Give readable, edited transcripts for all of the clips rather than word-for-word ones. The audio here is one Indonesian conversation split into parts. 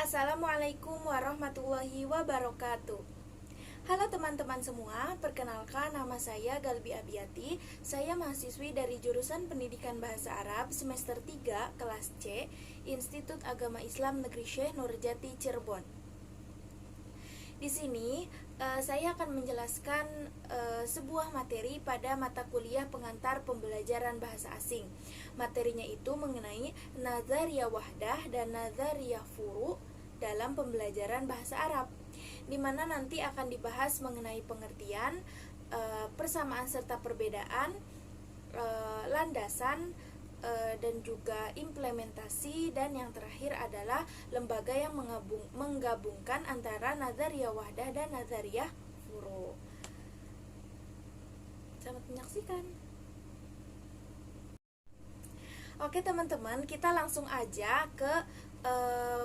Assalamualaikum warahmatullahi wabarakatuh. Halo teman-teman semua, perkenalkan nama saya Galbi Abiati. Saya mahasiswi dari jurusan Pendidikan Bahasa Arab semester 3 kelas C, Institut Agama Islam Negeri Syekh Nurjati Cirebon. Di sini saya akan menjelaskan sebuah materi pada mata kuliah pengantar pembelajaran bahasa asing. Materinya itu mengenai nazariyah wahdah dan nazariyah furu dalam pembelajaran bahasa Arab, di mana nanti akan dibahas mengenai pengertian, persamaan serta perbedaan, landasan, dan juga implementasi, dan yang terakhir adalah lembaga yang menggabungkan antara nazariyah wahdah dan nazariyah furu. Selamat menyaksikan. Oke teman-teman, kita langsung aja ke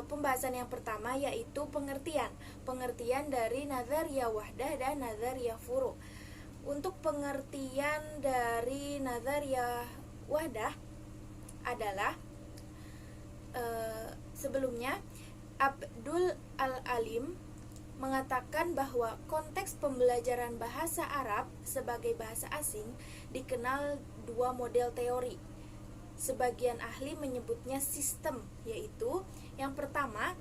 pembahasan yang pertama, yaitu pengertian dari nazariyah wahdah dan nazariyah furu. Untuk pengertian dari nazariyah wahdah adalah sebelumnya Abdul Al-Alim mengatakan bahwa konteks pembelajaran bahasa Arab sebagai bahasa asing dikenal dua model teori. Sebagian ahli menyebutnya sistem, yaitu yang pertama,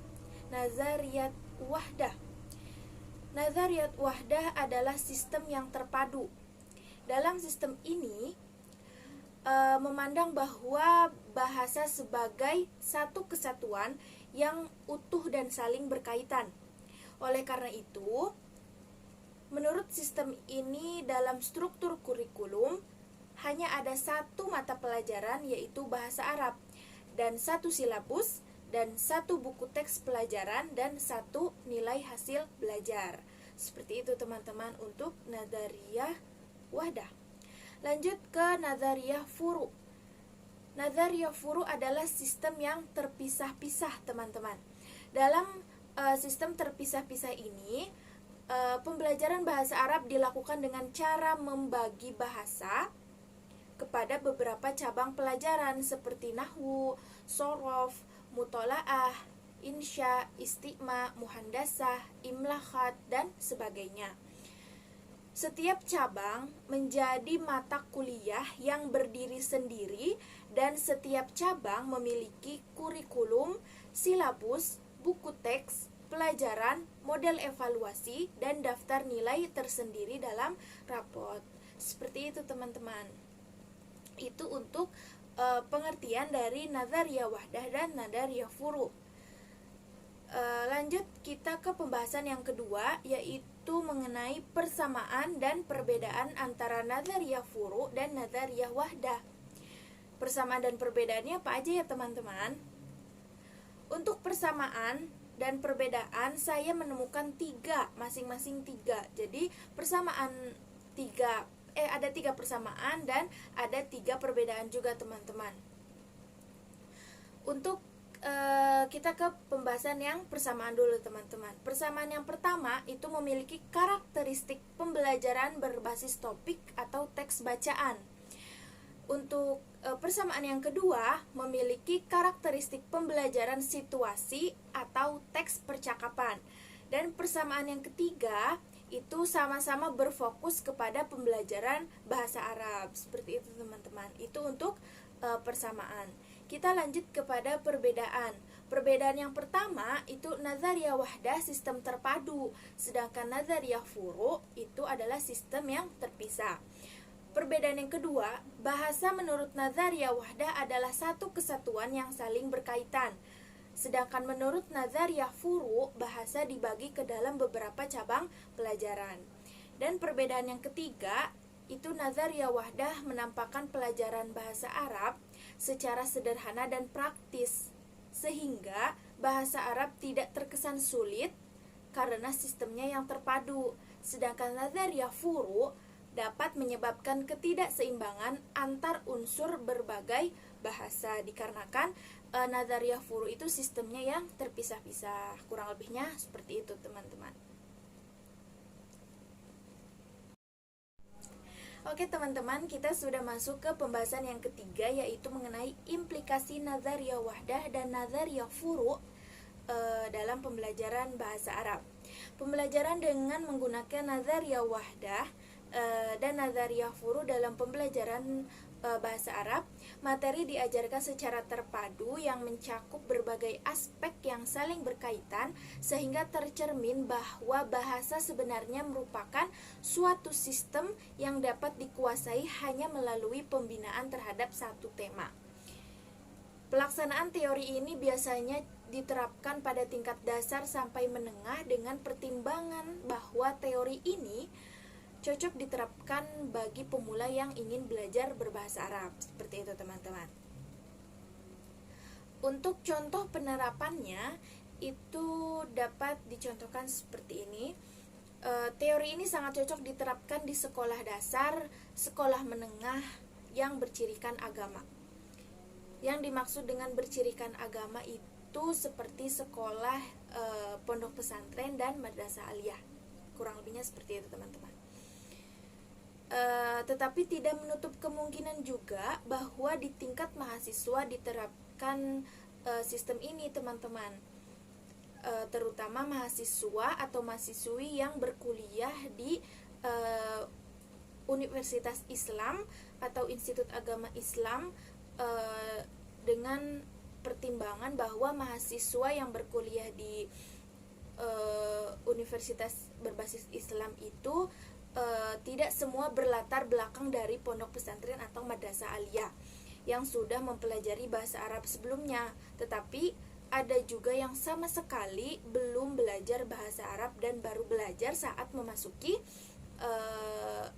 nazariyat wahdah. Nazariyat wahdah adalah sistem yang terpadu. Dalam sistem ini memandang bahwa bahasa sebagai satu kesatuan yang utuh dan saling berkaitan. Oleh karena itu, menurut sistem ini dalam struktur kurikulum hanya ada satu mata pelajaran, yaitu bahasa Arab, dan satu silabus, dan satu buku teks pelajaran, dan satu nilai hasil belajar. Seperti itu teman-teman untuk nazariyah wahdah. Lanjut ke nazariyah furu. Nazariyah furu adalah sistem yang terpisah-pisah teman-teman. Dalam sistem terpisah-pisah ini, pembelajaran bahasa Arab dilakukan dengan cara membagi bahasa kepada beberapa cabang pelajaran seperti nahwu, shorof, mutolaah, insya, istiqma, muhandasah, imlahat, dan sebagainya. Setiap cabang menjadi mata kuliah yang berdiri sendiri, dan setiap cabang memiliki kurikulum, silabus, buku teks, pelajaran, model evaluasi, dan daftar nilai tersendiri dalam rapot. Seperti itu teman-teman. Itu untuk pengertian dari nazariyah wahdah dan nazariyah furu. Lanjut kita ke pembahasan yang kedua, yaitu mengenai persamaan dan perbedaan antara nazariyah furu dan nazariyah wahdah. Persamaan dan perbedaannya apa aja ya teman-teman? Untuk persamaan dan perbedaan saya menemukan masing-masing tiga. Jadi persamaan ada tiga persamaan dan ada 3 perbedaan juga teman-teman. Untuk kita ke pembahasan yang persamaan dulu teman-teman. Persamaan yang pertama itu memiliki karakteristik pembelajaran berbasis topik atau teks bacaan. Untuk persamaan yang kedua memiliki karakteristik pembelajaran situasi atau teks percakapan. Dan persamaan yang ketiga itu sama-sama berfokus kepada pembelajaran bahasa Arab. Seperti itu teman-teman. Itu untuk persamaan. Kita lanjut kepada perbedaan. Perbedaan yang pertama itu nazariyah wahdah sistem terpadu, sedangkan nazariyah furu itu adalah sistem yang terpisah. Perbedaan yang kedua, bahasa menurut nazariyah wahdah adalah satu kesatuan yang saling berkaitan. Sedangkan menurut nazariyah furu, bahasa dibagi ke dalam beberapa cabang pelajaran. Dan perbedaan yang ketiga, itu nazariyah wahdah menampakkan pelajaran bahasa Arab secara sederhana dan praktis, sehingga bahasa Arab tidak terkesan sulit karena sistemnya yang terpadu. Sedangkan nazariyah furu dapat menyebabkan ketidakseimbangan antar unsur berbagai bahasa, dikarenakan nazariyah furu itu sistemnya yang terpisah-pisah. Kurang lebihnya seperti itu teman-teman. Oke teman-teman, kita sudah masuk ke pembahasan yang ketiga, yaitu mengenai implikasi nazariyah wahdah dan nazariyah furu dalam pembelajaran bahasa Arab. Pembelajaran dengan menggunakan nazariyah wahdah dan nazariyah furu dalam pembelajaran bahasa Arab, materi diajarkan secara terpadu yang mencakup berbagai aspek yang saling berkaitan sehingga tercermin bahwa bahasa sebenarnya merupakan suatu sistem yang dapat dikuasai hanya melalui pembinaan terhadap satu tema. Pelaksanaan teori ini biasanya diterapkan pada tingkat dasar sampai menengah dengan pertimbangan bahwa teori ini cocok diterapkan bagi pemula yang ingin belajar berbahasa Arab. Seperti itu teman-teman. Untuk contoh penerapannya itu dapat dicontohkan seperti ini. Teori ini sangat cocok diterapkan di sekolah dasar, sekolah menengah yang bercirikan agama. Yang dimaksud dengan bercirikan agama itu seperti sekolah pondok pesantren dan madrasah aliyah. Kurang lebihnya seperti itu teman-teman. Tetapi tidak menutup kemungkinan juga bahwa di tingkat mahasiswa diterapkan sistem ini teman-teman, terutama mahasiswa atau mahasiswi yang berkuliah di Universitas Islam atau Institut Agama Islam, dengan pertimbangan bahwa mahasiswa yang berkuliah di universitas berbasis Islam itu tidak semua berlatar belakang dari pondok pesantren atau madrasah aliyah yang sudah mempelajari bahasa Arab sebelumnya, tetapi ada juga yang sama sekali belum belajar bahasa Arab dan baru belajar saat memasuki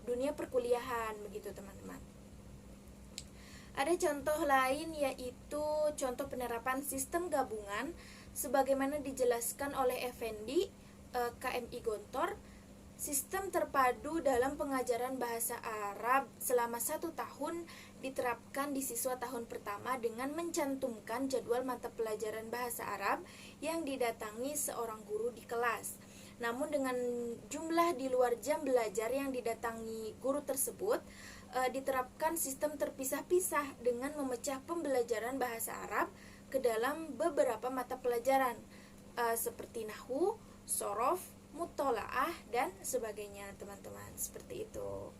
dunia perkuliahan, begitu teman-teman. Ada contoh lain yaitu contoh penerapan sistem gabungan sebagaimana dijelaskan oleh Effendi KMI Gontor. Sistem terpadu dalam pengajaran bahasa Arab selama 1 tahun diterapkan di siswa tahun pertama dengan mencantumkan jadwal mata pelajaran bahasa Arab yang didatangi seorang guru di kelas. Namun dengan jumlah di luar jam belajar yang didatangi guru tersebut, diterapkan sistem terpisah-pisah dengan memecah pembelajaran bahasa Arab ke dalam beberapa mata pelajaran seperti nahwu, shorof, mutolaah, dan sebagainya teman-teman. Seperti itu.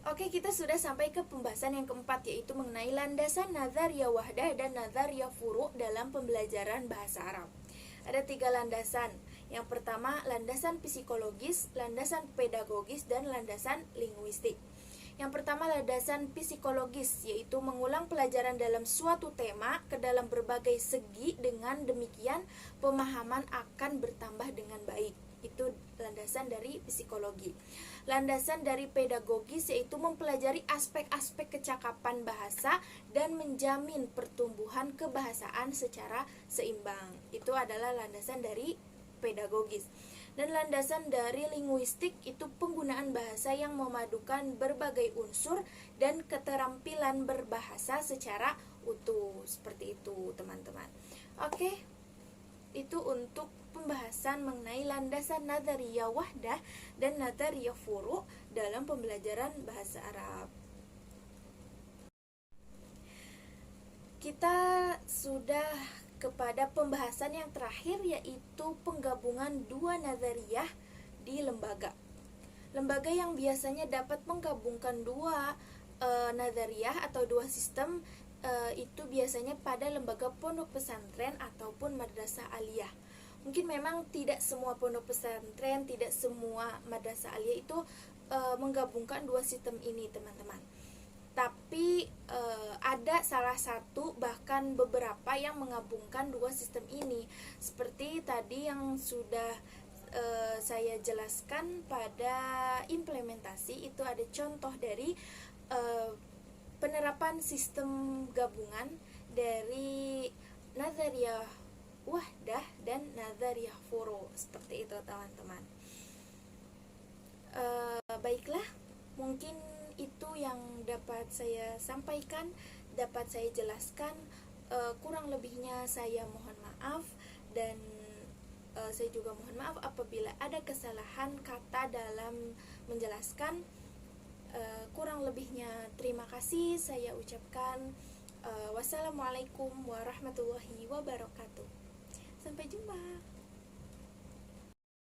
Oke, kita sudah sampai ke pembahasan yang keempat, yaitu mengenai landasan nazariyah wahdah dan nazariyah furu' dalam pembelajaran bahasa Arab. Ada 3 landasan. Yang pertama, landasan psikologis, landasan pedagogis, dan landasan linguistik. Yang pertama, landasan psikologis, yaitu mengulang pelajaran dalam suatu tema ke dalam berbagai segi, dengan demikian pemahaman akan bertambah dengan baik. Itu landasan dari psikologi. Landasan dari pedagogis yaitu mempelajari aspek-aspek kecakapan bahasa dan menjamin pertumbuhan kebahasaan secara seimbang. Itu adalah landasan dari pedagogis. Dan landasan dari linguistik itu penggunaan bahasa yang memadukan berbagai unsur dan keterampilan berbahasa secara utuh. Seperti itu teman-teman. Oke, itu untuk pembahasan mengenai landasan nazariyah wahdah dan nazariyah furu' dalam pembelajaran bahasa Arab. Kita sudah kepada pembahasan yang terakhir, yaitu penggabungan 2 nazariyah di lembaga. Lembaga yang biasanya dapat menggabungkan 2 nazariyah atau 2 sistem itu biasanya pada lembaga pondok pesantren ataupun madrasah aliyah. Mungkin memang tidak semua pondok pesantren, tidak semua madrasah aliyah itu menggabungkan 2 sistem ini teman-teman. Tapi ada salah satu bahkan beberapa yang menggabungkan 2 sistem ini. Seperti tadi yang sudah saya jelaskan pada implementasi, itu ada contoh dari penerapan sistem gabungan dari nazariyah wahdah dan nazariyah furu'. Seperti itu teman-teman. Baiklah, mungkin itu yang dapat saya sampaikan, dapat saya jelaskan. Kurang lebihnya saya mohon maaf, dan saya juga mohon maaf apabila ada kesalahan kata dalam menjelaskan. Kurang lebihnya terima kasih saya ucapkan. Wassalamualaikum warahmatullahi wabarakatuh. Sampai jumpa.